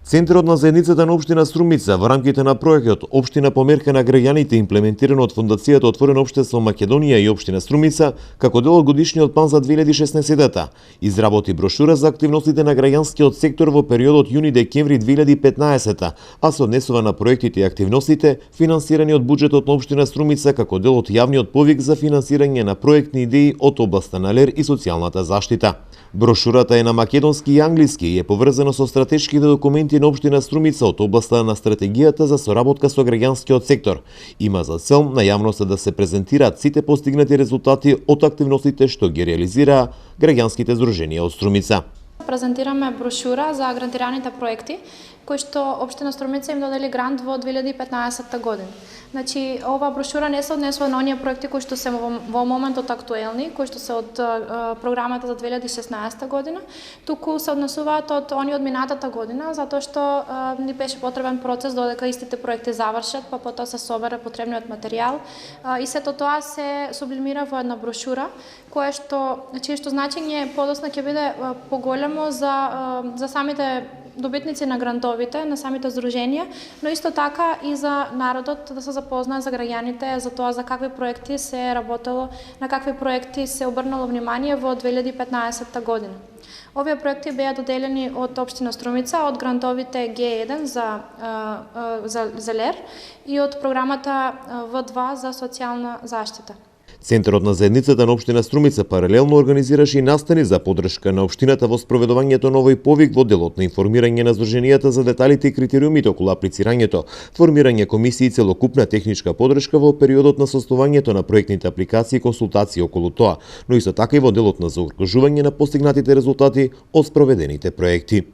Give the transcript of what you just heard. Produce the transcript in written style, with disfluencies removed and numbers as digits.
Центарот на заедницата на општина Струмица во рамките на проектот Општина померка на граѓаните, имплементирано од Фондацијата Отворено општество Македонија и општина Струмица, како дел од годишниот план за 2016-та, изработи брошура за активностите на граѓанскиот сектор во периодот јуни-декември 2015-та, а се однесува на проектите и активностите финансирани од буџетот на општина Струмица како дел од јавниот повик за финансирање на проектни идеи од областа на лер и социјалната заштита. Брошурата е на македонски и англиски и е поврзана со стратешките документи на општина Струмица од областа на стратегијата за соработка со граѓанскиот сектор. Има за цел на јавноста да се презентираат сите постигнати резултати од активностите што ги реализираа граѓанските здруженија од Струмица. Презентираме брошура за грантираните проекти кои што општина Струмица им додели грант во 2015 година. Значи, ова брошура не се однесува на оние проекти кои што се во моментот актуелни, кои што се од програмата за 2016 година, туку се однесуваат од они од минатата година, затоа што ни беше потребен процес додека истите проекти завршат, па потоа се собере потребниот материјал и сето тоа се сублимира во една брошура, чие што значење подоцна ќе биде поголемо за самите добитници на грантовите, на самите здруженија, но исто така и за народот да се запознае, за граѓаните, за тоа за какви проекти се работело, на какви проекти се обрнало внимание во 2015 година. Овие проекти беа доделени од општина Струмица, од грантовите Г1 за лер и од програмата В2 за социјална заштита. Центарот на заедницата на општина Струмица паралелно организираше и настани за поддршка на општината во спроведувањето на овој повик во делот на информирање на здруженијата за деталите и критериумите околу аплицирањето, формирање комисии и целокупна техничка поддршка во периодот на составувањето на проектните апликации и консултации околу тоа, но исто така и во делот на заокружување на постигнатите резултати од спроведените проекти.